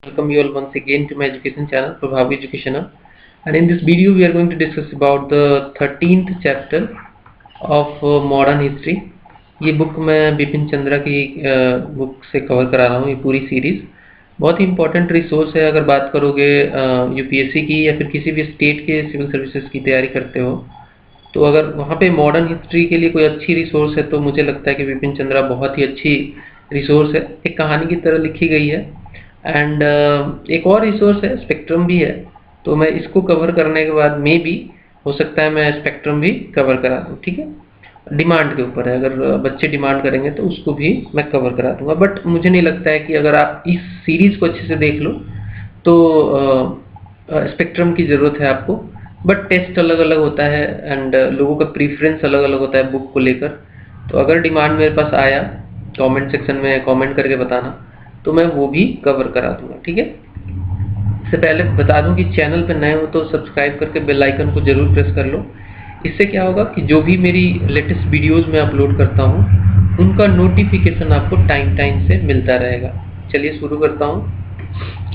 Welcome you all once again to my education channel, Prabhavi Educational. And in this video, we are going to discuss about the 13th chapter of modern history. ये book मैं बिपिन चंद्रा की book से cover करा रहा हूँ। ये पूरी series बहुत ही इंपॉर्टेंट रिसोर्स है। अगर बात करोगे यूपीएससी की या फिर किसी भी स्टेट के सिविल सर्विसेज की तैयारी करते हो, तो अगर वहाँ पे मॉडर्न हिस्ट्री के लिए कोई अच्छी रिसोर्स है तो मुझे लगता है कि बिपिन चंद्रा बहुत ही अच्छी रिसोर्स है। एक कहानी की तरह लिखी गई है। एंड एक और रिसोर्स है, स्पेक्ट्रम भी है। तो मैं इसको कवर करने के बाद मे भी हो सकता है मैं स्पेक्ट्रम भी कवर करा दूँ, ठीक है। डिमांड के ऊपर है, अगर बच्चे डिमांड करेंगे तो उसको भी मैं कवर करा दूंगा। बट मुझे नहीं लगता है कि अगर आप इस सीरीज को अच्छे से देख लो तो स्पेक्ट्रम की ज़रूरत है आपको। बट टेस्ट अलग अलग होता है एंड लोगों का प्रीफरेंस अलग अलग होता है बुक को लेकर। तो अगर डिमांड मेरे पास आया कमेंट सेक्शन में कमेंट करके बताना, तो मैं वो भी कवर करा दूंगा, ठीक है। इससे पहले बता दूं कि चैनल पे नए हो तो सब्सक्राइब करके बेल आइकन को जरूर प्रेस कर लो। इससे क्या होगा कि जो भी मेरी लेटेस्ट वीडियोस मैं अपलोड करता हूँ उनका नोटिफिकेशन आपको टाइम से मिलता रहेगा। चलिए शुरू करता हूँ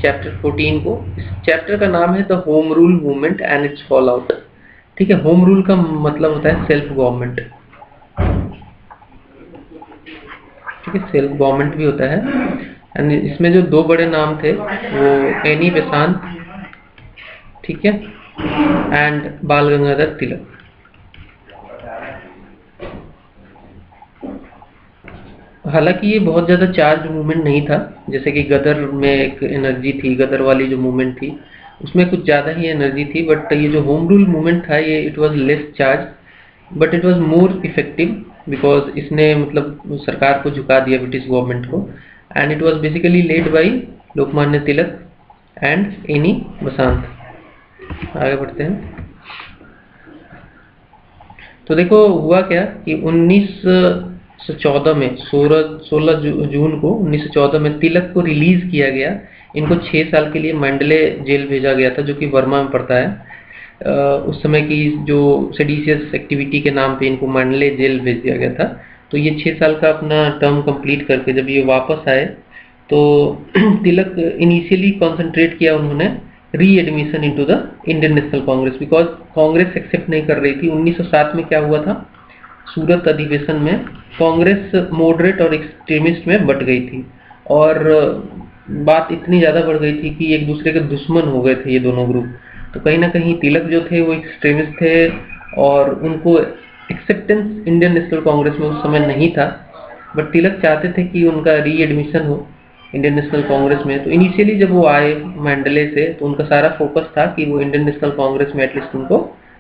चैप्टर 14 को। इस चैप्टर का नाम है the home rule movement and it's fall out, ठीक है। होम रूल का मतलब होता है सेल्फ गवर्नमेंट, ठीक है। सेल्फ गवर्नमेंट भी होता है। एंड इसमें जो दो बड़े नाम थे वो एनी बेसांत, ठीक है, एंड बाल गंगाधर तिलक। हालांकि ये बहुत ज़्यादा चार्ज मूवमेंट नहीं था, जैसे कि गदर में एक एनर्जी थी, गदर वाली जो मूवमेंट थी उसमें कुछ ज़्यादा ही एनर्जी थी। बट ये जो होम रूल मूवमेंट था ये it was less charge but it was more effective, because इसने मतलब सरकार को झुका दिया, ब्रिटिश गवर्नमेंट को। And it was basically led by Lokmanya Tilak and Annie Besant. आगे बढ़ते हैं। तो देखो हुआ क्या कि 1914 में 16 जून को 1914 में तिलक को रिलीज किया गया। इनको 6 साल के लिए मंडले जेल भेजा गया था, जो कि बर्मा में पड़ता है। उस समय की जो सेडिशियस एक्टिविटी के नाम पे इनको मंडले जेल भेज दिया गया था। तो ये 6 साल का अपना टर्म कंप्लीट करके जब ये वापस आए तो तिलक इनिशियली कॉन्सेंट्रेट किया उन्होंने readmission into the Indian National Congress, because Congress accept नहीं कर रही थी। 1907 में क्या हुआ था, सूरत अधिवेशन में कांग्रेस मॉडरेट और एक्सट्रीमिस्ट में बट गई थी और बात इतनी ज़्यादा बढ़ गई थी कि एक दूसरे के दुश्मन हो गए थे ये दोनों ग्रुप। तो कहीं ना कहीं तिलक जो थे वो एक्सट्रीमिस्ट थे और उनको एक्सेप्टेंस इंडियन नेशनल कांग्रेस में उस समय नहीं था। बट तिलक चाहते थे कि उनका री एडमिशन हो इंडियन नेशनल कांग्रेस में। तो इनिशियली जब वो आए मंडले से तो उनका सारा फोकस था कि वो इंडियन नेशनल कांग्रेस में एटलीस्ट उनको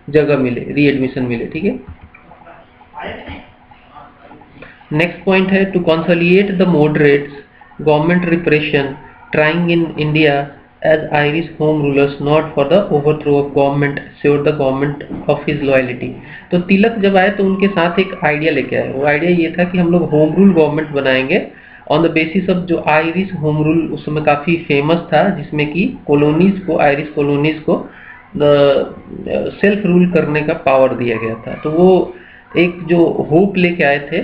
जगह मिले, री एडमिशन मिले, ठीक है। नेक्स्ट पॉइंट है to consolidate the moderates government repression trying in India as Irish home rulers not for the overthrow of government sure the government of his loyalty. तो तिलक जब आए तो उनके साथ एक आइडिया लेके आए। वो आइडिया ये था कि हम लोग होम रूल गवर्नमेंट बनाएंगे ऑन द बेसिस ऑफ जो आयरिश होम रूल उस समय काफ़ी फेमस था, जिसमें कि कॉलोनीज को, आयरिश कॉलोनीज को सेल्फ रूल करने का पावर दिया गया था। तो वो एक जो होप लेके आए थे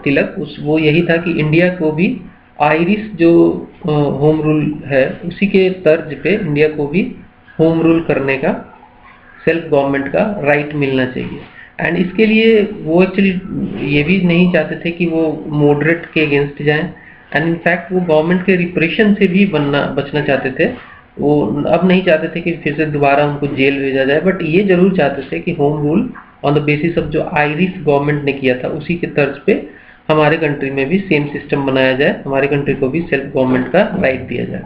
तिलक, वो यही था कि इंडिया को भी आयरिश जो होम रूल है उसी के तर्ज पे इंडिया को भी होम रूल करने का, सेल्फ गवर्नमेंट का राइट मिलना चाहिए। एंड इसके लिए वो एक्चुअली ये भी नहीं चाहते थे कि वो मॉडरेट के अगेंस्ट जाएं। एंड इनफैक्ट वो गवर्नमेंट के रिप्रेशन से भी बचना चाहते थे। वो अब नहीं चाहते थे कि फिर से दोबारा उनको जेल भेजा जाए, बट ये जरूर चाहते थे कि home rule on the basis of जो आयरिश गवर्नमेंट ने किया था उसी के तर्ज पे हमारे कंट्री में भी सेम सिस्टम बनाया जाए, हमारे कंट्री को भी सेल्फ गवर्नमेंट का राइट दिया जाए।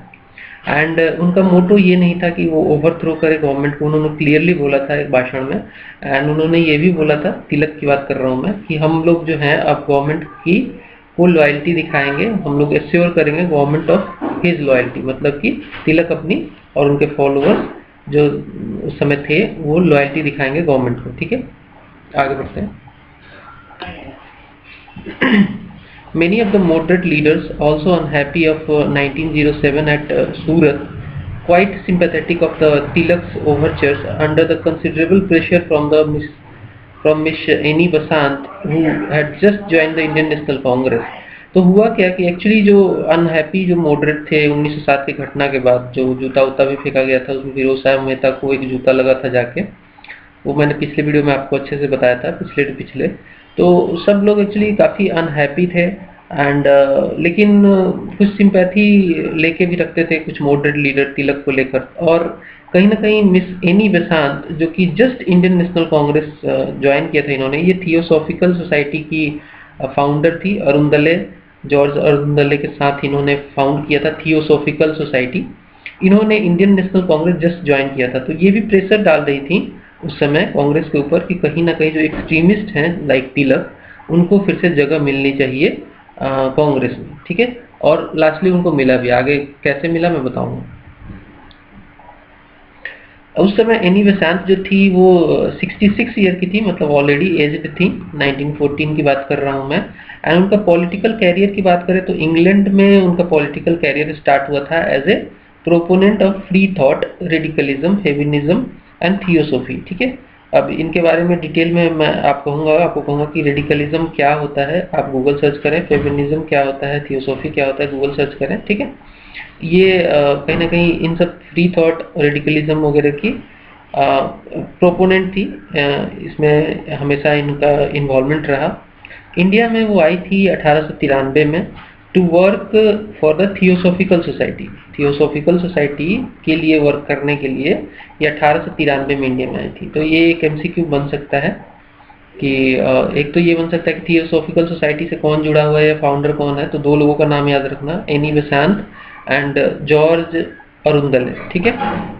एंड उनका मोटो ये नहीं था कि वो ओवरथ्रो करे गवर्नमेंट को। उन्होंने क्लियरली बोला था एक भाषण में, एंड उन्होंने ये भी बोला था, तिलक की बात कर रहा हूँ मैं, कि हम लोग जो हैं अब गवर्नमेंट की वो लॉयल्टी दिखाएंगे, हम लोग एश्योर करेंगे गवर्नमेंट ऑफ हिज लॉयल्टी। मतलब कि तिलक अपनी और उनके फॉलोअर्स जो उस समय थे वो लॉयल्टी दिखाएंगे गवर्नमेंट को, ठीक है। आगे बढ़ते हैं। Many of the moderate leaders, also unhappy of 1907 at Surat, quite sympathetic of the Tilak's overtures, under the considerable pressure from Miss Annie Besant, who had just joined the Indian National Congress. तो हुआ क्या कि actually जो unhappy जो moderate थे 1907 की घटना के बाद, जो जूता उता भी फेंका गया था, उसमें फिरोज साहब मेहता को एक जूता लगा था जाके, वो मैंने पिछले वीडियो में आपको अच्छे से बताया था, पिछले तो सब लोग एक्चुअली काफ़ी अनहैप्पी थे एंड लेकिन कुछ सिंपैथी लेके भी रखते थे कुछ मॉडरेट लीडर तिलक को लेकर। और कहीं ना कहीं मिस एनी बेसांत जो कि just Indian National Congress join किया था इन्होंने, ये थियोसॉफिकल सोसाइटी की फाउंडर थी। अरुणदले, जॉर्ज अरुणदले के साथ इन्होंने फाउंड किया था थियोसॉफिकल सोसाइटी। इन्होंने Indian National Congress just join किया था, तो ये भी प्रेशर डाल रही थी उस समय कांग्रेस के ऊपर कि कहीं ना कहीं जो एक्सट्रीमिस्ट हैं लाइक तिलक, उनको फिर से जगह मिलनी चाहिए कांग्रेस में, ठीक है। और लास्टली उनको मिला भी, आगे कैसे मिला मैं बताऊंगा। उस समय एनी बेसांत जो थी वो 66 ईयर की थी, मतलब ऑलरेडी एज्ड थी, 1914 की बात कर रहा हूँ मैं। एंड उनका पॉलिटिकल कैरियर की बात करें तो इंग्लैंड में उनका पॉलिटिकल कैरियर स्टार्ट हुआ था as a proponent of free thought, radicalism, feminism and theosophy, ठीक है। अब इनके बारे में डिटेल में मैं आपको कहूँगा कि रेडिकलिज्म क्या होता है, आप गूगल सर्च करें, फेमिनिज्म क्या होता है, थियोसॉफी क्या होता है, गूगल सर्च करें, ठीक है। ये कहीं ना कहीं इन सब फ्री थॉट, रेडिकलिज्म वगैरह की प्रोपोनेंट थी। इसमें हमेशा इनका इन्वॉल्वमेंट रहा। इंडिया में वो आई थी 1893 में to work for the theosophical society. Theosophical society के लिए वर्क करने के लिए ये 1893 में इंडिया में आई थी। तो ये एक एमसीक्यू बन सकता है कि एक तो ये बन सकता है कि थियोसॉफिकल सोसाइटी से कौन जुड़ा हुआ है या फाउंडर कौन है। तो दो लोगों का नाम याद रखना, एनी बेसांत एंड जॉर्ज अरुणदले, ठीक है।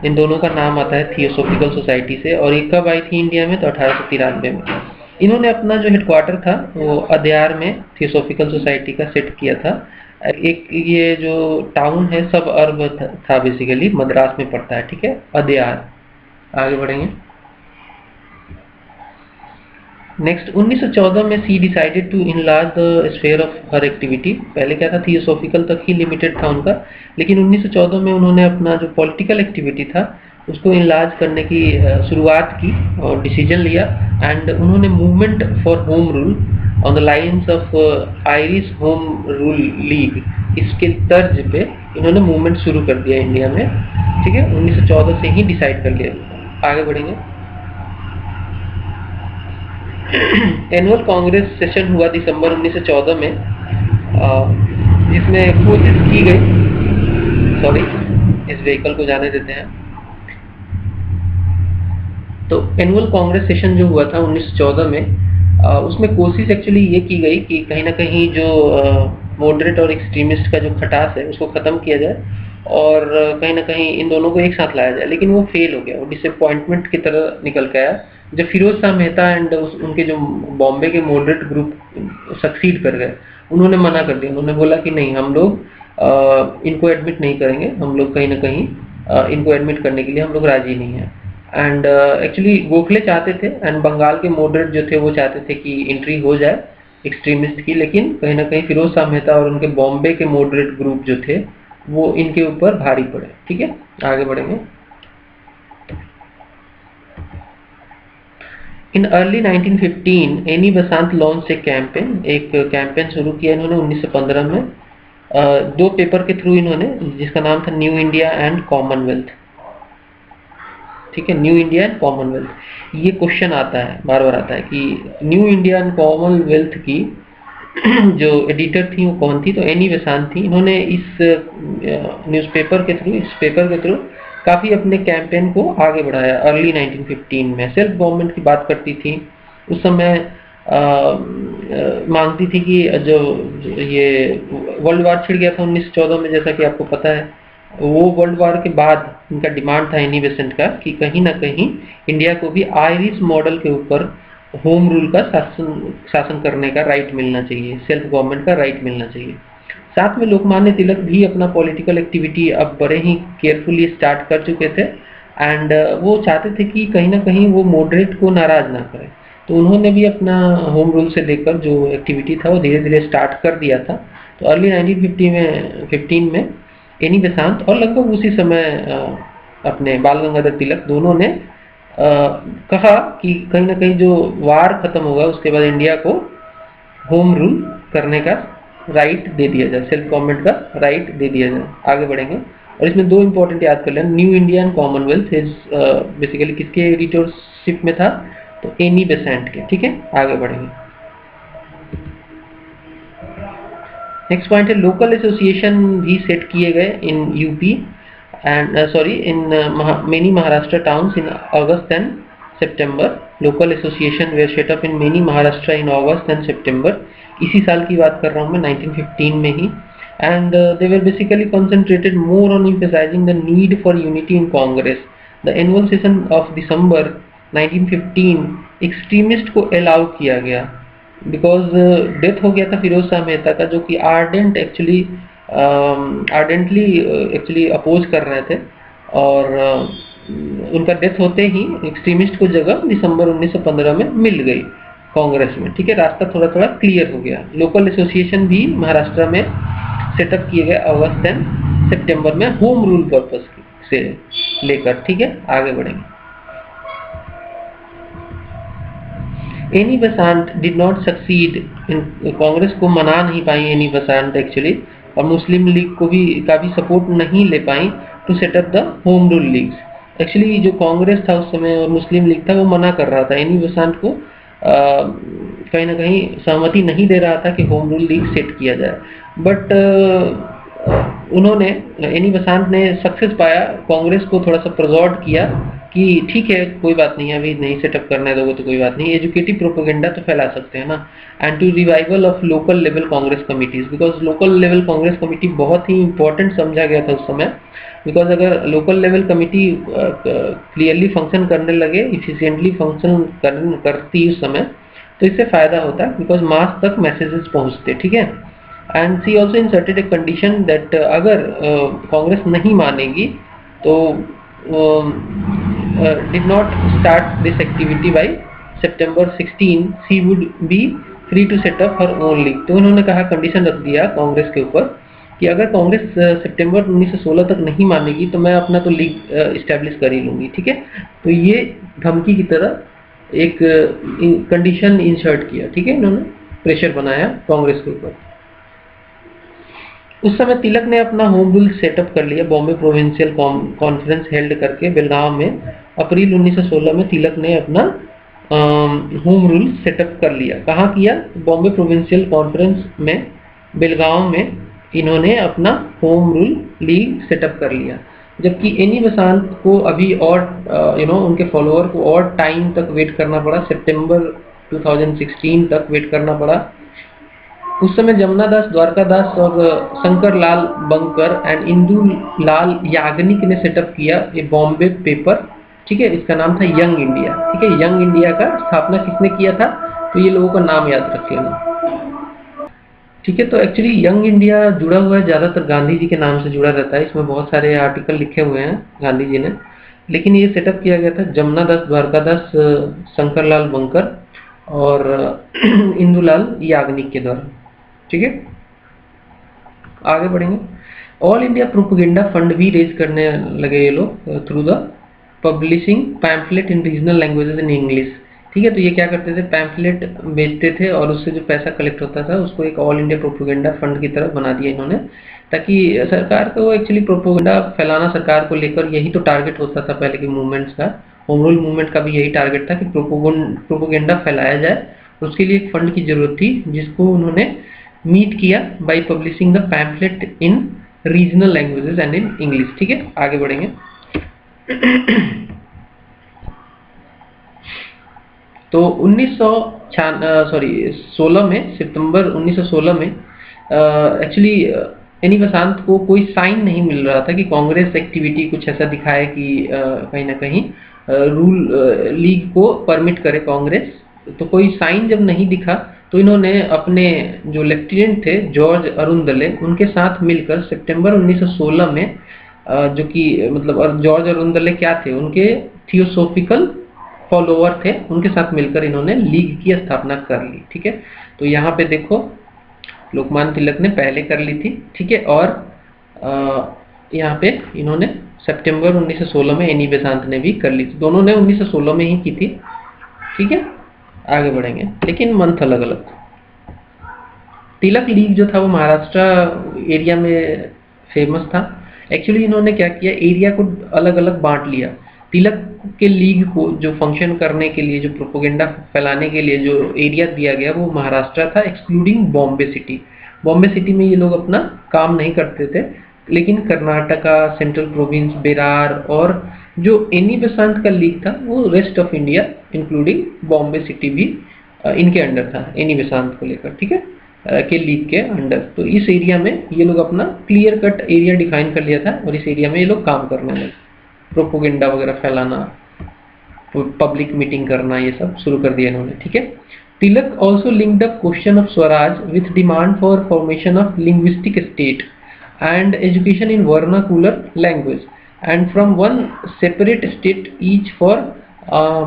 इन दोनों का नाम आता है थियोसॉफिकल सोसाइटी से। और ये कब आई थी इंडिया में? तो 1893 में। इन्होंने अपना जो हेडक्वार्टर था वो अदयार में थियोसॉफिकल सोसाइटी का सेट किया था। एक ये जो टाउन है सब अर्ब था बेसिकली, मद्रास में पड़ता है, ठीक है, अदयार। आगे बढ़ेंगे। नेक्स्ट 1914 में she decided to enlarge the sphere of her activity. पहले क्या था, थियोसॉफिकल तक ही लिमिटेड था उनका, लेकिन 1914 में उन्होंने अपना जो पॉलिटिकल एक्टिविटी था उसको इनलार्ज करने की शुरुआत की और डिसीजन लिया। एंड उन्होंने movement for home rule on the lines of Irish home rule league, इसके तर्ज पे इन्होंने मूवमेंट शुरू कर दिया इंडिया में, ठीक है। 1914 से ही डिसाइड कर लिया। आगे बढ़ेंगे। एनुअल कांग्रेस सेशन हुआ दिसंबर 1914 में, जिसमें कोशिश की गई, सॉरी इस व्हीकल को जाने देते हैं। तो एनुअल कांग्रेस सेशन जो हुआ था 1914 में, उसमें कोशिश एक्चुअली ये की गई कि कहीं ना कहीं जो मॉडरेट और एक्सट्रीमिस्ट का जो खटास है उसको ख़त्म किया जाए और कहीं ना कहीं इन दोनों को एक साथ लाया जाए। लेकिन वो फेल हो गया, वो डिसअपॉइंटमेंट की तरह निकल के आया। जब फिरोज शाह मेहता एंड उनके जो बॉम्बे के मॉडरेट ग्रुप सक्सीड कर गए, उन्होंने मना कर दिया। उन्होंने बोला कि नहीं, हम लोग इनको एडमिट नहीं करेंगे, हम लोग कहीं ना कहीं इनको एडमिट करने के लिए हम लोग राजी नहीं हैं। एंड एक्चुअली गोखले चाहते थे एंड बंगाल के मॉडरेट जो थे वो चाहते थे कि एंट्री हो जाए एक्सट्रीमिस्ट की, लेकिन कहीं ना कहीं फिरोज शाह मेहता और उनके बॉम्बे के मॉडरेट ग्रुप जो थे वो इनके ऊपर भारी पड़े, ठीक है। आगे बढ़ेंगे। इन अर्ली 1915 एनी बेसांत लॉन्च एक कैंपेन शुरू किया इन्होंने 1915 में, दो पेपर के थ्रू इन्होंने, जिसका नाम था न्यू इंडिया एंड कॉमनवेल्थ, ठीक है। न्यू इंडिया एंड कॉमनवेल्थ, ये क्वेश्चन आता है, बार बार आता है कि न्यू इंडिया एंड कॉमनवेल्थ की जो एडिटर थी वो कौन थी? तो एनी बेसांत थी। इन्होंने इस न्यूज़पेपर के थ्रू, इस पेपर के थ्रू काफ़ी अपने कैंपेन को आगे बढ़ाया। अर्ली 1915 में सेल्फ गवर्नमेंट की बात करती थी। उस समय मांगती थी कि जो ये वर्ल्ड वार छिड़ गया था 1914 में, जैसा कि आपको पता है, वो वर्ल्ड वार के बाद इनका डिमांड था एनी बेसेंट का कि कहीं ना कहीं इंडिया को भी आयरिश मॉडल के ऊपर होम रूल का शासन करने का राइट मिलना चाहिए, सेल्फ गवर्नमेंट का राइट मिलना चाहिए। साथ में लोकमान्य तिलक भी अपना पॉलिटिकल एक्टिविटी अब बड़े ही केयरफुली स्टार्ट कर चुके थे एंड वो चाहते थे कि कहीं ना कहीं वो मॉडरेट को नाराज ना करें। तो उन्होंने भी अपना होम रूल से लेकर जो एक्टिविटी था वो धीरे धीरे स्टार्ट कर दिया था। तो अर्ली 1915 में एनी बेसांत और लगभग उसी समय अपने बाल गंगाधर तिलक दोनों ने कहा कि कहीं ना कहीं जो वार खत्म होगा उसके बाद इंडिया को होम रूल करने का राइट दे दिया जाए, सेल्फ गवर्नमेंट का राइट दे दिया जाए। आगे बढ़ेंगे, और इसमें दो इंपॉर्टेंट याद कर लेना, new India and Commonwealth is basically किसके एडिटरशिप में था, तो एनी बेसेंट के। ठीक है, आगे बढ़ेंगे। नेक्स्ट पॉइंट है लोकल एसोसिएशन भी सेट किए गए in UP and in many Maharashtra towns in August and September. Local association were set up in many Maharashtra in August and September. इसी साल की बात कर रहा हूँ मैं, 1915 में ही। And they were basically concentrated more on emphasizing the need for unity in Congress. The annual session of December 1915 extremist को अलाउ किया गया बिकॉज डेथ हो गया था फिरोज शाह मेहता का, जो कि आर्डेंटली एक्चुअली अपोज कर रहे थे, और उनका डेथ होते ही एक्सट्रीमिस्ट को जगह दिसंबर 1915 में मिल गई कांग्रेस में। ठीक है, रास्ता थोड़ा थोड़ा क्लियर हो गया। लोकल एसोसिएशन भी महाराष्ट्र में सेटअप किए गए अगस्त एंड सितंबर में, होम रूल पर्पस से लेकर। ठीक है, आगे बढ़ेंगे। Any बेसांत did not succeed in, Congress को मना नहीं पाई एनी बेसांत एक्चुअली, और मुस्लिम लीग को भी का भी सपोर्ट नहीं ले पाई to set up the home rule leagues. Actually जो कांग्रेस था उस समय और मुस्लिम लीग था वो मना कर रहा था, एनी बेसांत को कहीं ना कहीं सहमति नहीं दे रहा था कि होम रूल लीग सेट किया जाए। बट उन्होंने, एनी बेसांत ने सक्सेस पाया, कांग्रेस को थोड़ा सा प्रजॉर्ट किया कि ठीक है कोई बात नहीं, अभी नहीं सेटअप करने दोगे तो कोई बात नहीं, एजुकेटिव प्रोपेगेंडा तो फैला सकते हैं ना। And to revival of local level Congress committees, because local level Congress committee बहुत ही इंपॉर्टेंट समझा गया था उस समय, बिकॉज अगर local level committee clearly function करने लगे, इफिशिएंटली फंक्शन करती उस समय, तो इससे फायदा होता है बिकॉज मास तक मैसेजेस पहुंचते। ठीक है, and she also inserted a condition that अगर कांग्रेस नहीं मानेगी तो did not start this activity by September 16 she would be free to set up her own league. तो उन्होंने कहा, कंडीशन रख दिया कांग्रेस के ऊपर कि अगर कांग्रेस सितंबर 1916 तक नहीं मानेगी तो मैं अपना तो लीग इस्टेब्लिश कर ही लूंगी। ठीक है, तो ये धमकी की तरह एक कंडीशन इंसर्ट किया। ठीक है, इन्होंने प्रेशर बनाया कांग्रेस के ऊपर। उस समय तिलक ने अपना होम रूल सेटअप कर लिया, बॉम्बे प्रोविंशियल कॉन्फ्रेंस हेल्ड करके बेलगांव में अप्रैल 1916 में तिलक ने अपना होम रूल सेटअप कर लिया। कहाँ किया? बॉम्बे प्रोविंशियल कॉन्फ्रेंस में बेलगांव में इन्होंने अपना होम रूल लीग सेटअप कर लिया। जबकि एनी बेसांत को अभी और उनके फॉलोअर को और टाइम तक वेट करना पड़ा, सितंबर 2016 तक वेट करना पड़ा। उस समय जमुना दास, द्वारका दास और शंकर लाल बंकर एंड इंदु लाल याग्निक ने सेटअप किया ये बॉम्बे पेपर। ठीक है, इसका नाम था यंग इंडिया। ठीक है, यंग इंडिया का स्थापना किसने किया था? तो ये लोगों का नाम याद रख लेना। ठीक है, तो एक्चुअली यंग इंडिया जुड़ा हुआ है ज्यादातर गांधी जी के नाम से जुड़ा रहता है, इसमें बहुत सारे आर्टिकल लिखे हुए हैं गांधी जी ने, लेकिन ये सेटअप किया गया था जमुना दास, द्वारका दास, शंकर लाल बंकर और इंदुलाल याग्निक के द्वारा। ठीक है, आगे बढ़ेंगे। ऑल इंडिया प्रोपेगेंडा फंड भी रेज करने लगे ये लोग through the publishing pamphlet in regional languages in English. ठीक है, तो ये क्या करते थे? पैम्फलेट बेचते थे और उससे जो पैसा कलेक्ट होता था उसको एक ऑल इंडिया प्रोपेगेंडा फंड की तरफ बना दिया इन्होंने, ताकि सरकार को एक्चुअली प्रोपेगेंडा फैलाना, सरकार को लेकर यही तो टारगेट होता था पहले के मूवमेंट्स का। होम रूल मूवमेंट का भी यही टारगेट था कि प्रोपेगेंडा फैलाया जाए, उसके लिए एक फंड की जरूरत थी जिसको उन्होंने मीट किया by publishing the pamphlet in regional languages and in English. ठीक है, आगे बढ़ेंगे। तो 16 में, सितंबर 1916 में एक्चुअली एनी बेसांत को कोई साइन नहीं मिल रहा था कि कांग्रेस एक्टिविटी कुछ ऐसा दिखाए कि कहीं ना कहीं रूल लीग को परमिट करे कांग्रेस। तो कोई साइन जब नहीं दिखा तो इन्होंने अपने जो लेफ्टिनेंट थे जॉर्ज अरुंदले, उनके साथ मिलकर सितंबर 1916 में जो कि मतलब जॉर्ज अरुंदले क्या थे? उनके थियोसोफिकल फॉलोअर थे, उनके साथ मिलकर इन्होंने लीग की स्थापना कर ली। ठीक है, तो यहाँ पे देखो लोकमान्य तिलक ने पहले कर ली थी। ठीक है, और यहाँ पे इन्होंने सितंबर 1916 में एनी बेसांत ने भी कर ली थी, दोनों ने 1916 में ही की थी। ठीक है, आगे बढ़ेंगे, लेकिन मंथ अलग अलग। तिलक लीग जो था वो महाराष्ट्र एरिया में फेमस था। एक्चुअली इन्होंने क्या किया, एरिया को अलग अलग बांट लिया। तिलक के लीग को जो फंक्शन करने के लिए, जो प्रोपोगेंडा फैलाने के लिए जो एरिया दिया गया वो महाराष्ट्र था, excluding Bombay city. Bombay city में ये लोग अपना काम नहीं करते थे, लेकिन कर्नाटका, सेंट्रल प्रोविंस, बेरार और जो एनी बेसांत का लीग था वो rest of India including Bombay city भी इनके अंडर था, एनी बेसांत को लेकर, ठीक है, के लीग के अंडर। तो इस एरिया में ये लोग अपना क्लियर कट एरिया डिफाइन कर लिया था और इस एरिया में ये लोग काम करने लगे, प्रोपोगेंडा वगैरह फैलाना, पब्लिक मीटिंग करना, ये सब शुरू कर दिया इन्होंने, ठीक है। Tilak also linked up question of swaraj with demand for formation of linguistic state and education in vernacular language and from one separate state each for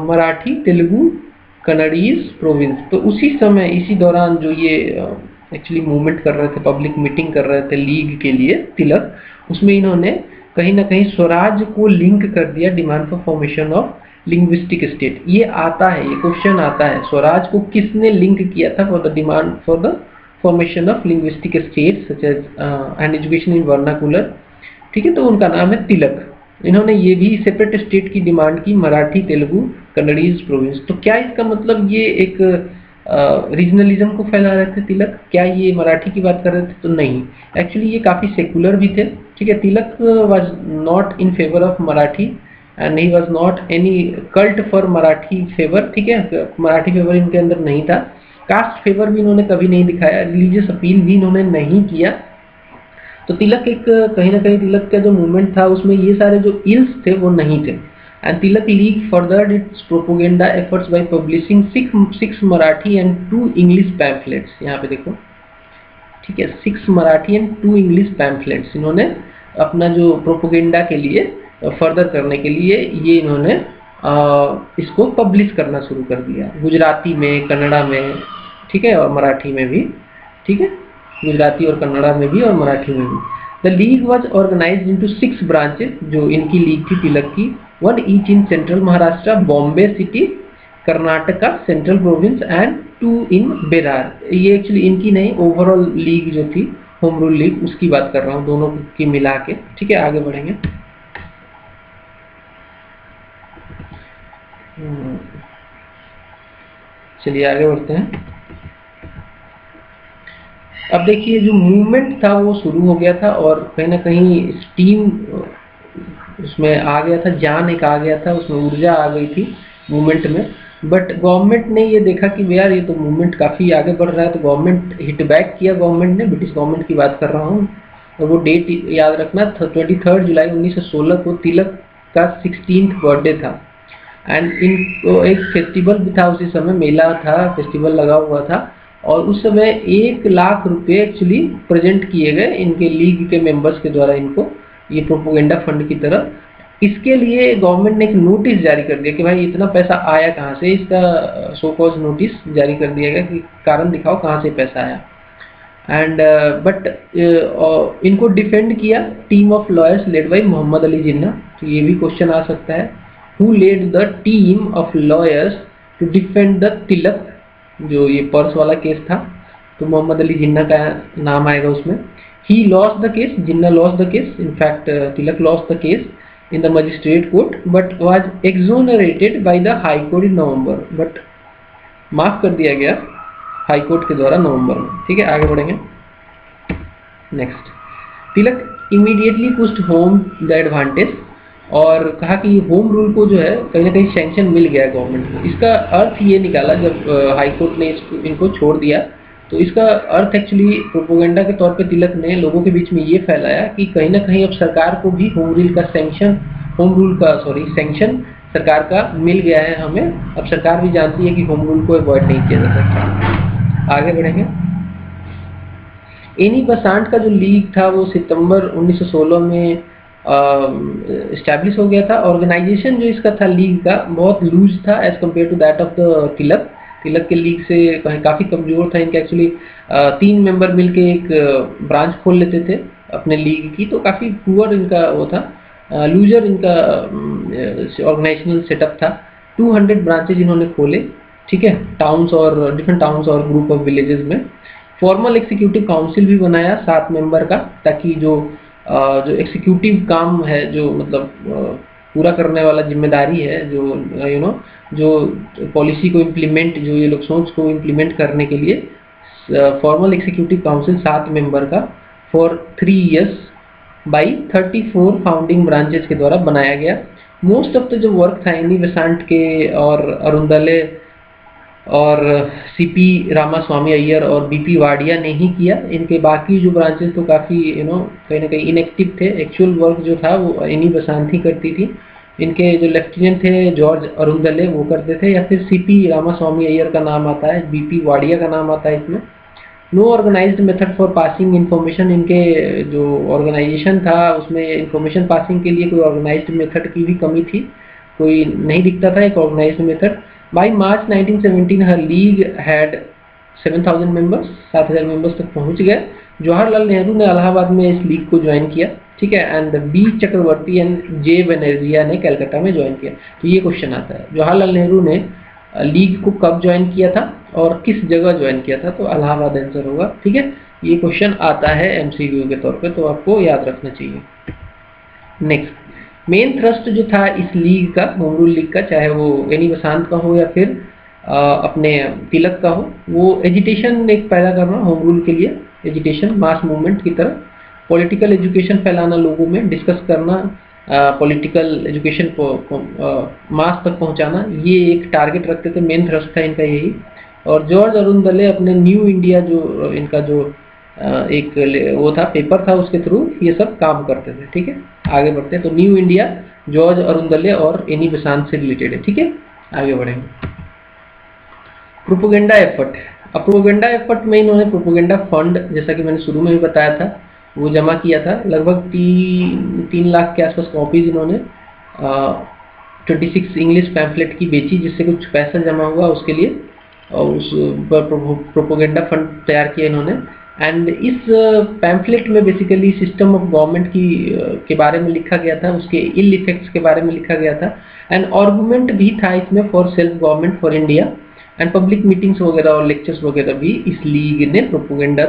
Marathi, Telugu, Kannadi's province। तो उसी समय, इसी दौरान जो ये एक्चुअली मूवमेंट कर रहे थे, पब्लिक मीटिंग कर रहे थे लीग के लिए तिलक, उसमें इन्होंने कहीं ना कहीं स्वराज को लिंक कर दिया, demand for formation of linguistic state. ये आता है, ये क्वेश्चन आता है, स्वराज को किसने लिंक किया था for the demand for the formation of linguistic state such as and education in vernacular, ठीक है। तो उनका नाम है तिलक। इन्होंने ये भी सेपरेट स्टेट की डिमांड की, मराठी, तेलुगु, कन्नड़ीज प्रोविंस। तो क्या इसका मतलब ये एक रीजनलिज्म को फैला रहे थे तिलक? क्या ये मराठी की बात कर रहे थे? तो नहीं, एक्चुअली ये काफ़ी सेकुलर भी थे, ठीक है। Tilak was not in favour of Marathi and he was not any cult for Marathi favour, ठीक है। मराठी फेवर इनके अंदर नहीं था, कास्ट फेवर भी इन्होंने कभी नहीं दिखाया, रिलीजियस अपील भी इन्होंने नहीं किया। तो तिलक एक कहीं ना कहीं तिलक का जो मूवमेंट था उसमें ये सारे जो इल्स थे वो नहीं थे। And Tilak league furthered its propaganda efforts by publishing 6 Marathi and 2 English pamphlets. यहाँ पे देखो, ठीक है, 6 मराठी एंड 2 इंग्लिश पैम्फलेट्स इन्होंने अपना जो प्रोपोगेंडा के लिए फर्दर करने के लिए ये इन्होंने इसको पब्लिश करना शुरू कर दिया, गुजराती में, कन्नड़ा में, ठीक है, और मराठी में भी, ठीक है, गुजराती और कन्नड़ा में भी और मराठी में भी। The league was organised into 6 branches, जो इनकी लीग थी तिलक की, 1 each in central Maharashtra, Bombay city, Karnataka, central province and 2 इन बेरार। ये एक्चुअली इनकी नहीं, ओवरऑल लीग जो थी, होम रूल लीग, उसकी बात कर रहा हूँ, दोनों की मिला के, ठीक है। आगे बढ़ेंगे, चलिए आगे बढ़ते हैं। अब देखिए, जो मूवमेंट था वो शुरू हो गया था और कहीं ना कहीं स्टीम उसमें आ गया था, जान एक आ गया था, उसमें ऊर्जा आ गई थी मूवमेंट में। बट गवर्नमेंट ने ये देखा कि यार ये तो मूवमेंट काफ़ी आगे बढ़ रहा है, तो गवर्नमेंट हिट बैक किया, गवर्नमेंट ने, ब्रिटिश गवर्नमेंट की बात कर रहा हूँ। और वो डेट याद रखना, 23 जुलाई 1916 को तिलक का 16th बर्थडे था। एंड इनको एक फेस्टिवल भी था, उसी समय मेला था, फेस्टिवल लगा हुआ था, और उस समय 1 लाख रुपए एक्चुअली प्रेजेंट किए गए इनके लीग के मेंबर्स के द्वारा इनको, ये प्रोपोगेंडा फंड की तरह। इसके लिए गवर्नमेंट ने एक नोटिस जारी कर दिया कि भाई इतना पैसा आया कहाँ से, इसका सो कॉज नोटिस जारी कर दिया गया कि कारण दिखाओ कहाँ से पैसा आया। एंड बट इनको डिफेंड किया team of lawyers led by Mohammed Ali Jinnah. तो ये भी क्वेश्चन आ सकता है, who led the team of lawyers to defend the तिलक, जो ये पर्स वाला केस था, तो मोहम्मद अली जिन्ना का नाम आएगा उसमें। He lost the case, Jinnah lost the case, in fact Tilak lost the case in the magistrate court but was exonerated by the high court in November, but माफ कर दिया गया हाई कोर्ट के द्वारा नवंबर में, ठीक है। आगे बढ़ेंगे, next. Tilak immediately pushed home the advantage, और कहा कि होम रूल को जो है कहीं ना कहीं सैंक्शन मिल गया गवर्नमेंट को। इसका अर्थ ये निकाला, जब हाई कोर्ट ने इनको छोड़ दिया, तो इसका अर्थ एक्चुअली प्रोपोगेंडा के तौर पे तिलक ने लोगों के बीच में ये फैलाया कि कहीं ना कहीं अब सरकार को भी होम रूल का सैंक्शन सरकार का मिल गया है हमें। अब सरकार भी जानती है कि होम रूल को अवॉइड नहीं किया जा सकता। आगे बढ़ेंगे। एनी बसांत का जो लीग था वो सितंबर 1916 में इस्टेब्लिश हो गया था। ऑर्गेनाइजेशन जो इसका था लीग का बहुत लूज था as compared to that of the Tilak. Tilak के लीग से काफ़ी कमजोर था। इनके एक्चुअली 3 मेंबर मिलके एक ब्रांच खोल लेते थे अपने लीग की, तो काफ़ी पुअर इनका वो था, लूजर इनका ऑर्गेनाइजेशनल सेटअप था। 200 ब्रांचेज इन्होंने खोले, ठीक है, टाउन्स और डिफरेंट टाउन्स और ग्रुप ऑफ विलेजेस में। फॉर्मल एग्जीक्यूटिव काउंसिल भी बनाया 7 मेंबर का, ताकि जो एग्जीक्यूटिव काम है, जो मतलब पूरा करने वाला जिम्मेदारी है, जो जो पॉलिसी को इम्प्लीमेंट, जो ये लोग सोच को इम्प्लीमेंट करने के लिए फॉर्मल एग्जीक्यूटिव काउंसिल 7 मेंबर का for 3 years by 34 founding branches के द्वारा बनाया गया। मोस्ट ऑफ द जो वर्क था एनी बेसांत के और अरुण दले और सीपी रामास्वामी अय्यर और बीपी वाडिया ने ही किया। इनके बाकी जो ब्रांचेस तो काफ़ी कहीं ना कहीं इनएक्टिव थे। एक्चुअल वर्क जो था वो एनी बेसांत ही करती थी। इनके जो लेफ्टिनेंट थे जॉर्ज अरुणदले वो करते थे, या फिर सीपी रामास्वामी अय्यर का नाम आता है, बीपी वाडिया का नाम आता है इसमें। No organised method for passing information, इनके जो ऑर्गेनाइजेशन था उसमें इन्फॉर्मेशन पासिंग के लिए कोई ऑर्गेनाइज्ड मेथड की भी कमी थी, कोई नहीं दिखता था एक organised method. By March 1917 her league had 7,000 members, 7,000 members तक पहुंच गए। जवाहरलाल नेहरू ने इलाहाबाद में इस लीग को ज्वाइन किया, ठीक है, एंड बी चक्रवर्ती एंड जे बनर्जिया ने कलकत्ता में ज्वाइन किया। तो ये क्वेश्चन आता है, जवाहरलाल नेहरू ने लीग को कब ज्वाइन किया था और किस जगह ज्वाइन किया था? तो इलाहाबाद आंसर होगा, ठीक है। ये क्वेश्चन आता है एमसीक्यू के तौर पे, तो आपको याद रखना चाहिए। नेक्स्ट, मेन थ्रस्ट जो था इस लीग का, होम रूल लीग का, चाहे वो एनी बेसांत का हो या फिर अपने तिलक का हो, वो एजिटेशन एक पैदा करना होम रूल के लिए, एजिटेशन मास मूवमेंट की तरह, पॉलिटिकल एजुकेशन फैलाना लोगों में, डिस्कस करना, पॉलिटिकल एजुकेशन को मास तक पहुंचाना, ये एक टारगेट रखते थे। मेन थ्रस्ट था इनका यही। और जॉर्ज अरुणदले अपने न्यू इंडिया जो इनका जो एक वो था, पेपर था, उसके थ्रू ये सब काम करते थे, ठीक है। आगे बढ़ते हैं। तो न्यू इंडिया जॉर्ज अरुणदले और एनी बेसांत से रिलेटेड है, ठीक है। आगे बढ़ेंगे। Propaganda effort. अब प्रोपोगेंडा एफर्ट में इन्होंने प्रोपोगेंडा फंड, जैसा कि मैंने शुरू में भी बताया था, वो जमा किया था। लगभग 3 लाख के आसपास कॉपीज इन्होंने 26 इंग्लिश पैम्फलेट की बेची, जिससे कुछ पैसा जमा हुआ उसके लिए, और उस प्रोपोगेंडा फंड तैयार किया इन्होंने। एंड इस पैम्फलेट में बेसिकली सिस्टम ऑफ गवर्नमेंट के बारे में लिखा गया था, उसके इल इफेक्ट्स के बारे में लिखा गया था। एंड आर्गुमेंट भी था इसमें for self government for India. And public meetings वगैरह और लेक्चर्स वगैरह भी इस लीग ने प्रोपोगेंडा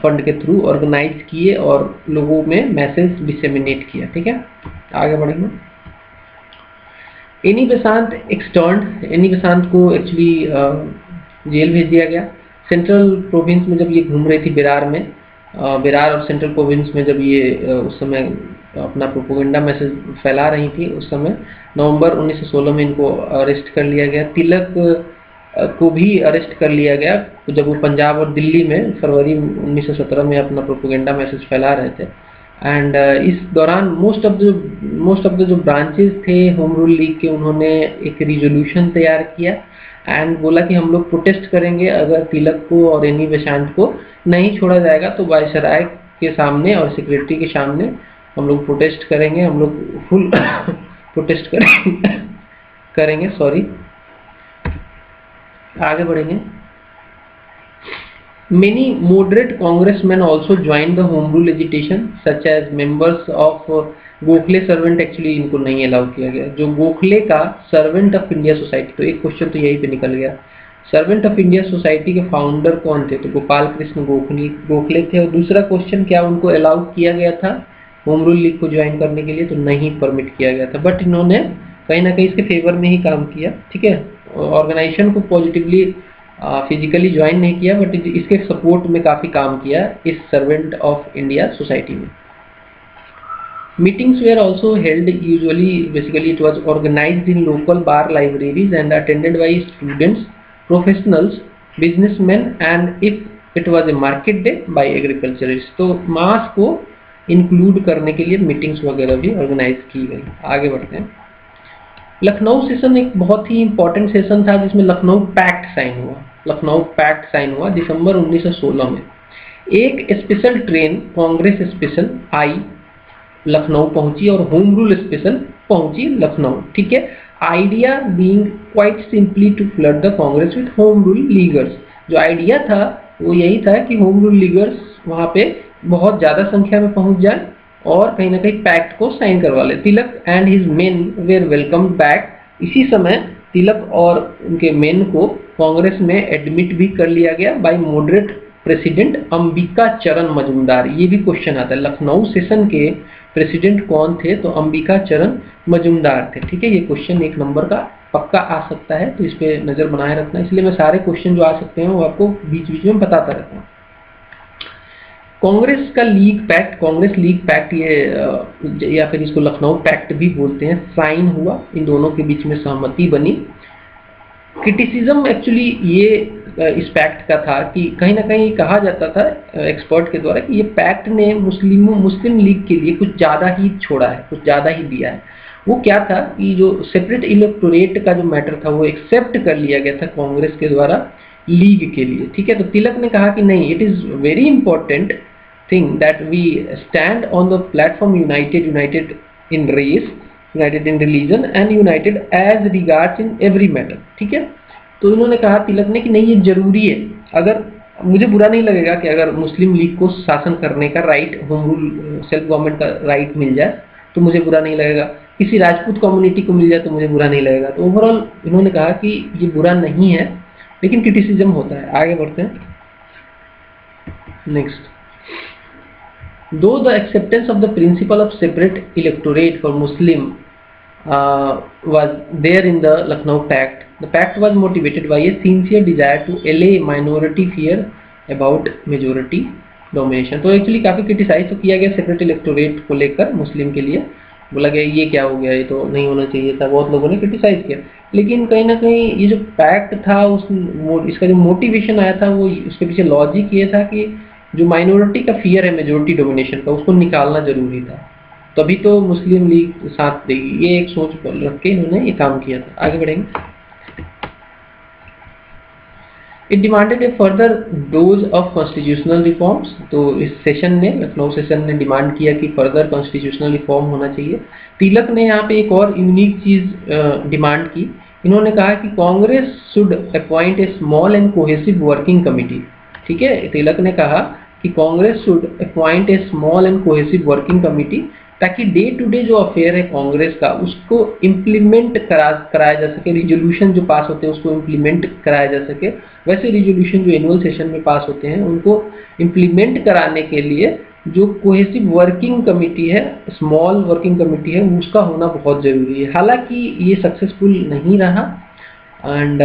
फंड के थ्रू ऑर्गेनाइज किए और लोगों में मैसेज डिसेमिनेट किया, ठीक है। आगे बढ़ेंगे। एनी बेसांत एक्सटर्न्ड, एनी बेसांत को एक्चुअली जेल भेज दिया गया। सेंट्रल प्रोविंस में जब ये घूम रही थी बिरार में, बिरार और सेंट्रल प्रोविंस में जब ये उस समय अपना प्रोपोगेंडा मैसेज फैला रही थी, उस समय नवंबर 1916 में इनको अरेस्ट कर लिया गया। तिलक को भी अरेस्ट कर लिया गया जब वो पंजाब और दिल्ली में फरवरी 1917 में अपना प्रोपोगेंडा मैसेज फैला रहे थे। एंड इस दौरान मोस्ट ऑफ द जो ब्रांचेस थे होम रूल लीग के, उन्होंने एक रिजोल्यूशन तैयार किया एंड बोला कि हम लोग प्रोटेस्ट करेंगे अगर तिलक को और एनी बेसांत को नहीं छोड़ा जाएगा, तो वायसराय के सामने और सेक्रेटरी के सामने हम लोग प्रोटेस्ट करेंगे, हम लोग फुल प्रोटेस्ट करेंगे। सॉरी, आगे बढ़ेंगे। Many moderate congressmen also joined the home rule agitation, such as members of Gokhale servant, actually इनको नहीं अलाउ किया गया, जो गोखले का सर्वेंट ऑफ इंडिया सोसाइटी, तो एक क्वेश्चन तो यही पे निकल गया। सर्वेंट ऑफ इंडिया सोसाइटी के फाउंडर कौन थे? तो गोपाल कृष्ण गोखले थे। और दूसरा क्वेश्चन, क्या उनको अलाउ किया गया था होम रूल लीग को ज्वाइन करने के लिए? तो नहीं परमिट किया गया था, बट इन्होंने कहीं ना कहीं इसके फेवर में ही काम किया, ठीक है। ऑर्गेनाइजेशन को पॉजिटिवली फिजिकली ज्वाइन नहीं किया, बट इसके सपोर्ट में काफ़ी काम किया इस सर्वेंट ऑफ इंडिया सोसाइटी में। Meetings were also held usually, basically it was organised in local bar libraries and attended by students, professionals, businessman and if it was a market day by agriculturist. तो mass को include करने के लिए meetings वगैरह भी organise की गई। आगे बढ़ते हैं। लखनऊ सेशन एक बहुत ही इंपॉर्टेंट सेशन था, जिसमें लखनऊ पैक्ट साइन हुआ। लखनऊ पैक्ट साइन हुआ दिसंबर 1916 में। एक स्पेशल ट्रेन कांग्रेस स्पेशल आई, लखनऊ पहुंची, और होम रूल स्पेशल पहुंची लखनऊ, ठीक है। Idea being quite simply to flood the Congress with home rule leaguers. जो आइडिया था वो यही था कि होम रूल लीगर्स वहां पे बहुत ज्यादा संख्या में पहुंच जाए और कहीं ना कहीं पैक्ट को साइन करवा ले। Tilak and his men were welcome back. इसी समय तिलक और उनके मेन को कांग्रेस में एडमिट भी कर लिया गया बाय मॉडरेट प्रेसिडेंट अंबिका चरण मजूमदार। ये भी क्वेश्चन आता है, लखनऊ सेशन के प्रेसिडेंट कौन थे? तो अंबिका चरण मजूमदार थे। ठीक है, ये क्वेश्चन 1 नंबर का पक्का आ सकता है, तो इस पे नजर बनाए रखना। इसलिए मैं सारे क्वेश्चन जो आ सकते हैं वो आपको बीच बीच में बताता रहता हूँ। कांग्रेस का league pact, Congress league pact, ये या फिर इसको लखनऊ पैक्ट भी बोलते हैं, साइन हुआ, इन दोनों के बीच में सहमति बनी। क्रिटिसिज्म एक्चुअली ये इस पैक्ट का था कि कहीं ना कहीं कहा जाता था एक्सपर्ट के द्वारा कि ये पैक्ट ने मुस्लिम लीग के लिए कुछ ज़्यादा ही छोड़ा है, कुछ ज़्यादा ही दिया है। वो क्या था कि जो सेपरेट इलेक्टोरेट का जो मैटर था वो एक्सेप्ट कर लिया गया था कांग्रेस के द्वारा लीग के लिए। ठीक है, तो तिलक ने कहा कि नहीं, it is very important thing that we stand on the platform united in race, united in religion and united as regards in every matter. ठीक है, तो इन्होंने कहा तिलक ने कि नहीं, ये जरूरी है। अगर मुझे बुरा नहीं लगेगा कि अगर मुस्लिम लीग को शासन करने का right, home rule self government का राइट मिल जाए तो मुझे बुरा नहीं लगेगा, किसी राजपूत कम्युनिटी को मिल जाए तो मुझे बुरा नहीं लगेगा। तो ओवरऑल इन्होंने कहा कि ये बुरा नहीं है, लेकिन क्रिटिसिज्म होता है। आगे बढ़ते हैं। Next, though the acceptance of the principle of separate electorate for Muslim was there in the Lucknow Pact, the pact was motivated by a sincere desire to allay minority fear about majority domination। तो actually काफ़ी criticise तो किया गया separate electorate को लेकर मुस्लिम के लिए, बोला गया ये क्या हो गया, ये तो नहीं होना चाहिए था, बहुत लोगों ने क्रिटिसाइज किया। लेकिन कहीं ना कहीं ये जो पैक्ट था इसका जो मोटिवेशन आया था वो उसके पीछे लॉजिक ये था कि जो माइनॉरिटी का फियर है मेजोरिटी डोमिनेशन का, उसको निकालना जरूरी था, तभी तो मुस्लिम लीग साथ देगी। ये एक सोच रख के इन्होंने ये काम किया था। आगे बढ़ेंगे। It demanded A further dose of constitutional reforms. तो इस सेशन ने, लखनऊ सेशन ने डिमांड किया कि फर्दर कॉन्स्टिट्यूशनल रिफॉर्म होना चाहिए। तिलक ने यहाँ पे एक और यूनिक चीज डिमांड की। इन्होंने कहा कि Congress should appoint a small and cohesive working committee. ठीक है, तिलक ने कहा कि Congress should appoint a small and cohesive working committee, ताकि डे टू डे जो अफेयर है कांग्रेस का उसको इम्प्लीमेंट कराया जा सके, रिजोल्यूशन जो पास होते हैं उसको इम्प्लीमेंट कराया जा सके। वैसे रिजोल्यूशन जो एनुअल सेशन में पास होते हैं उनको इम्प्लीमेंट कराने के लिए जो कोहेसिव वर्किंग कमिटी है, स्मॉल वर्किंग कमिटी है, उसका होना बहुत जरूरी है। हालांकि ये सक्सेसफुल नहीं रहा एंड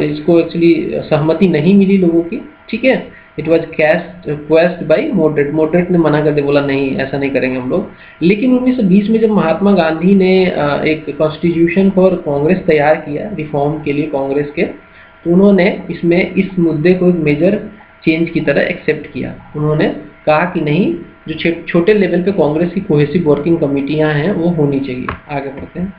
इसको एक्चुअली सहमति नहीं मिली लोगों की। ठीक है, it was quest by moderate ने मना कर दिया, बोला नहीं ऐसा नहीं करेंगे हम लोग। लेकिन 1920 में जब महात्मा गांधी ने एक कॉन्स्टिट्यूशन फॉर कांग्रेस तैयार किया रिफॉर्म के लिए कांग्रेस के, तो उन्होंने इसमें इस मुद्दे को एक मेजर चेंज की तरह एक्सेप्ट किया। उन्होंने कहा कि नहीं, जो छोटे लेवल पे कांग्रेस की कोहेसिव वर्किंग कमिटियां हैं वो होनी चाहिए। आगे बढ़ते हैं।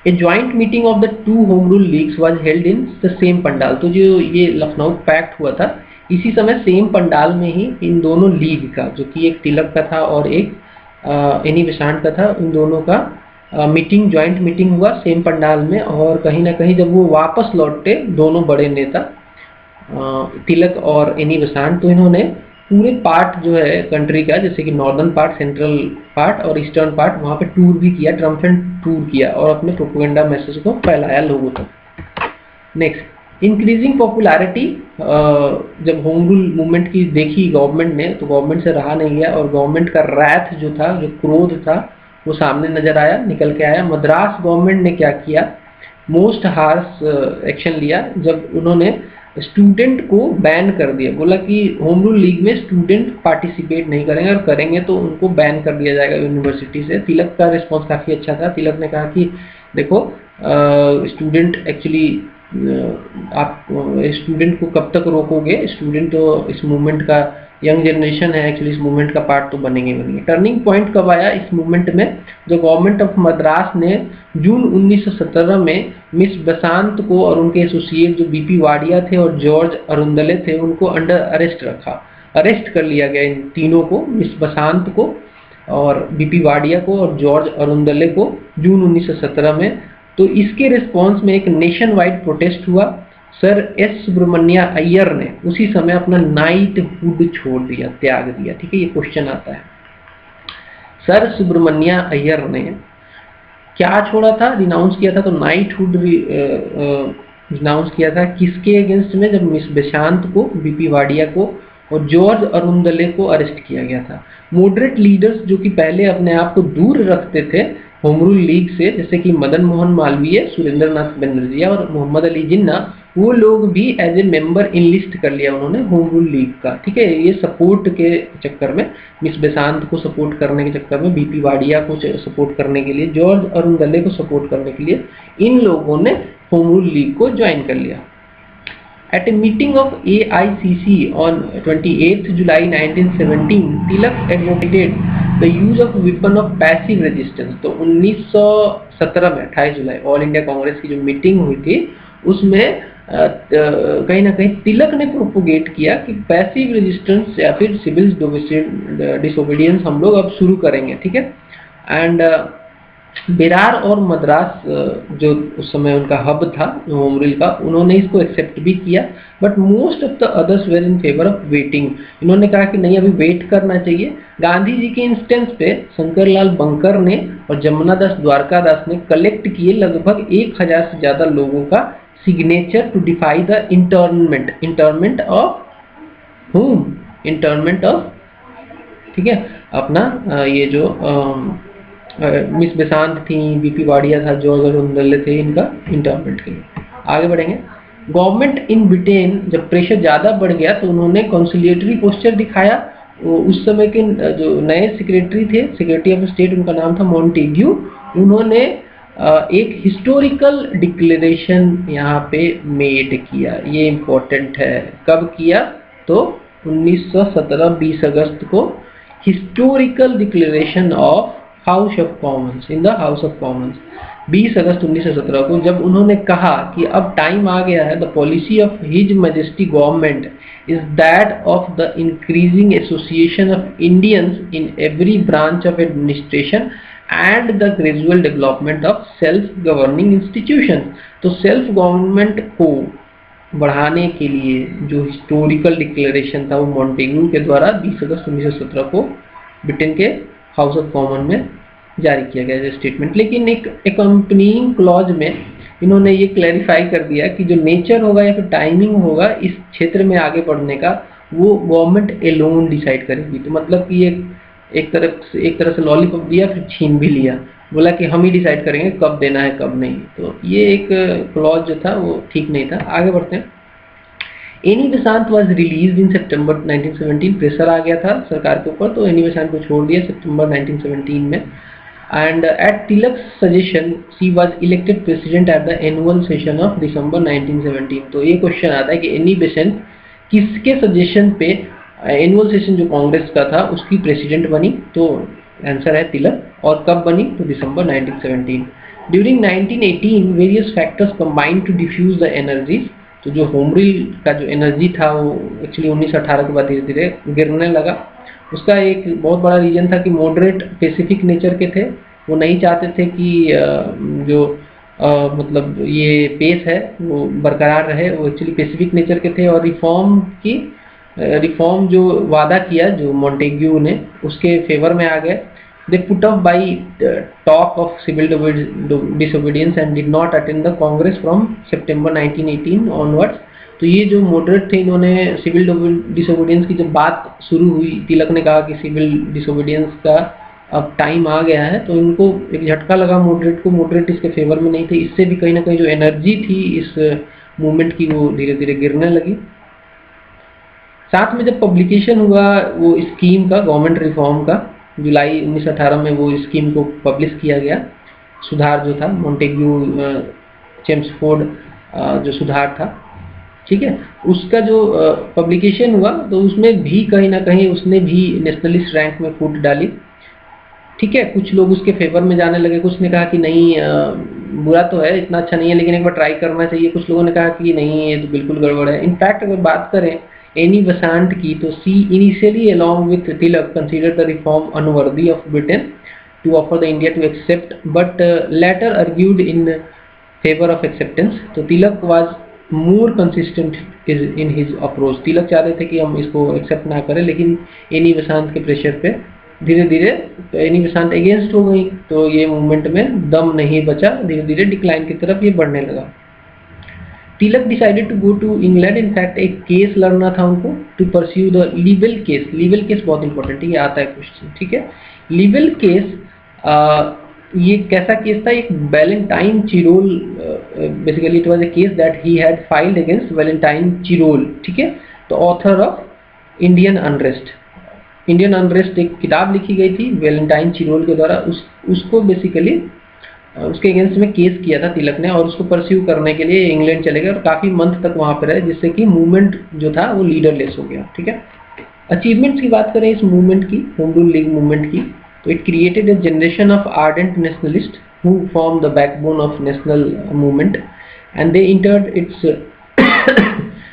A joint meeting of the two home rule leagues was held in the same pandal. तो जो ये लखनऊ पैक्ट हुआ था इसी समय सेम पंडाल में ही इन दोनों लीग का, जो कि एक तिलक का था और एक एनी बेसांत का था, इन दोनों का मीटिंग, जॉइंट मीटिंग हुआ सेम पंडाल में। और कहीं ना कहीं जब वो वापस लौटे दोनों बड़े नेता तिलक और एनी बेसांत, तो इन्होंने पूरे पार्ट जो है कंट्री का, जैसे कि नॉर्दर्न पार्ट, सेंट्रल पार्ट और ईस्टर्न पार्ट, वहाँ पे टूर भी किया, ट्रम्पेंट टूर किया और अपने प्रोपेगेंडा मैसेज को फैलाया लोगों तक। Next, increasing popularity. जब होम रूल मूवमेंट की देखी गवर्नमेंट ने, तो गवर्नमेंट से रहा नहीं गया और गवर्नमेंट का रैथ जो था, जो क्रोध था, वो सामने नजर आया, निकल के आया। मद्रास गवर्नमेंट ने क्या किया, मोस्ट हार्श एक्शन लिया जब उन्होंने स्टूडेंट को बैन कर दिया। बोला कि होम रूल लीग में स्टूडेंट पार्टिसिपेट नहीं करेंगे और करेंगे तो उनको बैन कर दिया जाएगा यूनिवर्सिटी से। तिलक का रिस्पांस काफ़ी अच्छा था। तिलक ने कहा कि देखो स्टूडेंट एक्चुअली, आप स्टूडेंट को कब तक रोकोगे, स्टूडेंट तो इस मूवमेंट का, यंग जनरेशन है एक्चुअली, इस मूवमेंट का पार्ट तो बनेंगे। टर्निंग पॉइंट कब आया इस मूवमेंट में, जो गवर्नमेंट ऑफ मद्रास ने जून 1917 में मिस बसंत को और उनके एसोसिएट जो बीपी वाडिया थे और जॉर्ज अरुंदले थे, उनको अंडर अरेस्ट रखा, अरेस्ट कर लिया गया इन तीनों को, मिस बसंत को और बीपी वाडिया को और जॉर्ज अरुंदले को, जून 1917 में। तो इसके रिस्पॉन्स में एक नेशन वाइड प्रोटेस्ट हुआ। सर एस सुब्रमण्या अय्यर ने उसी समय अपना नाइटहुड छोड़ दिया, त्याग दिया। ठीक है, ये क्वेश्चन आता है। सर सुब्रमण्या अय्यर ने क्या छोड़ा था, रिनाउंस किया था, तो नाइटहुड रिनाउंस किया था किसके अगेंस्ट में, जब मिस बेसांत को, बीपी वाडिया को और जॉर्ज अरुणदले को अरेस्ट किया गया था। मॉडरेट लीडर्स जो कि पहले अपने आप को दूर रखते थे होम रूल लीग से, जैसे कि मदन मोहन मालवीय, सुरेंद्र नाथ बनर्जिया और मोहम्मद अली जिन्ना, वो लोग भी एज ए मेंबर इनलिस्ट कर लिया उन्होंने होम रूल लीग का। ठीक है, ये सपोर्ट के चक्कर में, मिस बेसांत को सपोर्ट करने के चक्कर में, बीपी वाडिया को सपोर्ट करने के लिए, जॉर्ज अरुणदले को सपोर्ट करने के लिए इन लोगों ने होम रूल लीग को ज्वाइन कर लिया। At a meeting of AICC on 28th July 1917, Tilak advocated the use of weapon of passive resistance। तो 1917 में 28 जुलाई ऑल इंडिया कांग्रेस की जो मीटिंग हुई थी उसमें कहीं ना कहीं तिलक ने प्रोपोगेट किया कि पैसिव रेजिस्टेंस या फिर सिविल डिसोबीडियंस हम लोग अब शुरू करेंगे। ठीक है, एंड बेरार और मद्रास जो उस समय उनका हब था होम रूल का, उन्होंने इसको एक्सेप्ट भी किया, but most of the others were in favour of waiting. इन्होंने कहा कि नहीं, अभी वेट करना चाहिए। गांधी जी के इंस्टेंस पे शंकरलाल बंकर ने और जमुना दास द्वारका दास ने कलेक्ट किए लगभग 1000 से ज्यादा लोगों का signature to defy the internment of home, internment of, ठीक है, अपना ये जो मिस बेसांत थी, बीपी वाडिया था, जॉर्ज अरुणदले थे, इनका इंटरमेंट के लिए। आगे बढ़ेंगे। गवर्नमेंट इन ब्रिटेन जब प्रेशर ज़्यादा बढ़ गया तो उन्होंने कंसिलिएटरी पोस्चर दिखाया। उस समय के जो नए सेक्रेटरी थे, सेक्रेटरी ऑफ स्टेट, उनका नाम था मॉन्टेग्यू। उन्होंने एक हिस्टोरिकल डिक्लेरेशन यहाँ पे मेड किया। ये इम्पोर्टेंट है। कब किया? तो 1917 20 अगस्त को historical declaration of house of Commons, in the house of Commons, 20 अगस्त 1917 को, जब उन्होंने कहा कि अब टाइम आ गया है, the policy of his majesty government is that of the increasing association of Indians in every branch of administration and the gradual development of self governing institution. तो self government को बढ़ाने के लिए जो हिस्टोरिकल डिक्लेरेशन था वो Montagu के द्वारा 20 अगस्त 1917 को ब्रिटेन के हाउस ऑफ कॉमन में जारी किया गया स्टेटमेंट। लेकिन एक अकम्पनिंग क्लॉज में इन्होंने ये क्लैरिफाई कर दिया कि जो नेचर होगा या फिर टाइमिंग होगा इस क्षेत्र में आगे बढ़ने का, वो गवर्नमेंट एलोन डिसाइड करेगी। तो मतलब कि एक तरह से लॉलीपॉप दिया फिर छीन भी लिया, बोला कि हम ही डिसाइड करेंगे कब देना है कब नहीं। तो ये एक क्लॉज जो था वो ठीक नहीं था। आगे बढ़ते हैं। Annie Besant was release in September 1917। Pressure आ गया था सरकार के ऊपर, तो एनी बेसांत को छोड़ दिया सितंबर 1917 में। And at Tilak suggestion she was elected president at the annual session of December 1917। तो ये क्वेश्चन आता है कि एनी बेसेंट किसके सजेशन पे एनुअल सेशन जो कांग्रेस का था उसकी प्रेसिडेंट बनी? तो आंसर है तिलक। और कब बनी? तो दिसंबर 1917। During 1918 various factors combined to diffuse the energies. तो जो होम रूल का जो एनर्जी था वो एक्चुअली 1918 के बाद धीरे धीरे गिरने लगा। उसका एक बहुत बड़ा रीजन था कि मॉडरेट पैसिफिक नेचर के थे, वो नहीं चाहते थे कि जो मतलब ये पेस है वो बरकरार रहे, वो एक्चुअली पैसिफिक नेचर के थे। और रिफॉर्म जो वादा किया जो मॉन्टेग्यू ने, उसके फेवर में आ गए। They put off by talk of civil disobedience and did not attend the Congress from September 1918 onwards। तो ये जो मॉडरेट थे, इन्होंने सिविल डिसोबीडियंस की जब बात शुरू हुई, तिलक ने कहा कि सिविल डिसोबीडियंस का अब टाइम आ गया है, तो इनको एक झटका लगा मॉडरेट को। मॉडरेट इसके फेवर में नहीं थे। इससे भी कहीं ना कहीं जो एनर्जी थी इस मूवमेंट की वो धीरे धीरे गिरने लगी। साथ में जब पब्लिकेशन हुआ वो स्कीम का, गवर्नमेंट रिफॉर्म का, जुलाई 1918 में वो स्कीम को पब्लिश किया गया। सुधार जो था मॉन्टेग्यू चेम्सफोर्ड जो सुधार था, ठीक है, उसका जो पब्लिकेशन हुआ तो उसमें भी कहीं ना कहीं उसने भी नेशनलिस्ट रैंक में फूट डाली। ठीक है, कुछ लोग उसके फेवर में जाने लगे, कुछ ने कहा कि नहीं बुरा तो है, इतना अच्छा नहीं है, लेकिन एक बार ट्राई करना चाहिए। कुछ लोगों ने कहा कि नहीं ये तो बिल्कुल गड़बड़ है। इनफैक्ट अगर बात करें एनी बेसांत की, तो सी initially along with Tilak considered the reform unworthy of Britain to offer the India to accept, but later argued in favor of acceptance। तो तिलक was more consistent in his approach। तिलक चाहते थे कि हम इसको एक्सेप्ट ना करें, लेकिन एनी बेसांत के प्रेशर पे धीरे धीरे एनी बेसांत अगेंस्ट हो गई, तो ये मूवमेंट में दम नहीं बचा, धीरे धीरे डिक्लाइन की तरफ ये बढ़ने लगा। Tilak decided to go to England. In fact एक केस लड़ना था उनको, टू परस्यू द लीवल केस। लीवल केस बहुत इंपॉर्टेंट है, ये आता है क्वेश्चन, ठीक है। लीवल केस ये कैसा केस था, एक Valentine Chirol, basically it was a case that he had filed against Valentine Chirol, ठीक है, the author of Indian unrest. Indian unrest एक किताब लिखी गई थी वैलेंटाइन चिरोल के द्वारा, उसको बेसिकली उसके अगेंस्ट में केस किया था तिलक ने, और उसको परस्यू करने के लिए इंग्लैंड चले गए और काफी मंथ तक वहां पर रहे, जिससे कि मूवमेंट जो था वो लीडरलेस हो गया, ठीक है। अचीवमेंट्स की बात करें इस मूवमेंट की, होम रूल लीग मूवमेंट की, तो it created a generation of ardent nationalists who formed the backbone of national movement, and they entered its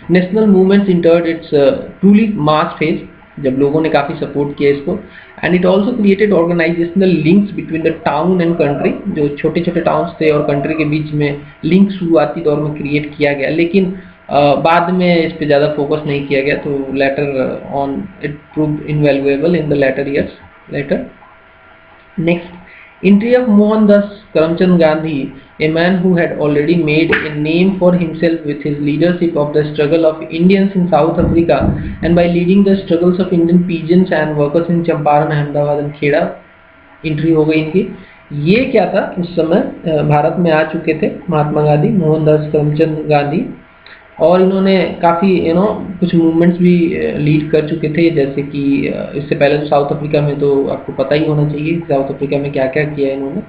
national movements entered its truly mass phase, जब लोगों ने काफी सपोर्ट किया इसको। And it also created organisational links between the town and country, जो छोटे छोटे towns थे और कंट्री के बीच में लिंक शुरुआती दौर में क्रिएट किया गया, लेकिन बाद में इस पे ज़्यादा फोकस नहीं किया गया, तो later on it proved invaluable in the later years later. Next, entry of Mohandas Karamchand Gandhi, a man who had already made a name for himself with his leadership of the struggle of Indians in South Africa and by leading the struggles of Indian peasants and workers in Champaran, Ahmedabad and Kheda। Entry हो गई इनकी। ये क्या था, उस समय भारत में आ चुके थे महात्मा गांधी, मोहनदास करमचंद गांधी, और इन्होंने काफ़ी कुछ मूवमेंट्स भी लीड कर चुके थे, जैसे कि इससे पहले तो साउथ अफ्रीका में तो आपको पता ही होना चाहिए साउथ अफ्रीका में क्या क्या किया इन्होंने,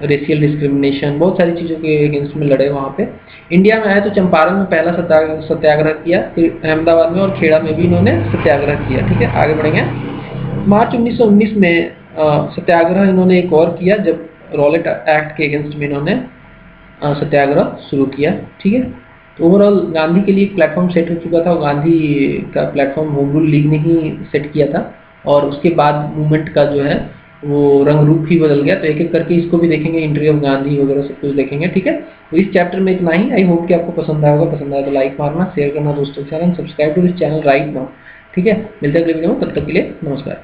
रेशियल डिस्क्रिमिनेशन, बहुत सारी चीज़ों के अगेंस्ट में लड़े वहाँ पे। इंडिया में आए तो चंपारण में पहला सत्याग्रह किया, फिर अहमदाबाद में और खेड़ा में भी इन्होंने सत्याग्रह किया, ठीक है। आगे बढ़ेंगे। मार्च 1919 में सत्याग्रह इन्होंने एक और किया, जब रॉलेट एक्ट के अगेंस्ट में इन्होंने सत्याग्रह शुरू किया, ठीक है। तो ओवरऑल गांधी के लिए एक प्लेटफॉर्म सेट हो चुका था, और गांधी का प्लेटफॉर्म होम रूल लीग ने ही सेट किया था, और उसके बाद मूवमेंट का जो है वो रंग रूप ही बदल गया। तो एक एक करके इसको भी देखेंगे, एंट्री ऑफ गांधी वगैरह सब कुछ देखेंगे, ठीक है। तो इस चैप्टर में इतना ही। आई होप कि आपको पसंद आया होगा, पसंद आया तो लाइक मारना, शेयर करना दोस्तों के साथ, subscribe to this channel right now, ठीक है। मिलते हैं अगले वीडियो में, तब तक के लिए नमस्कार।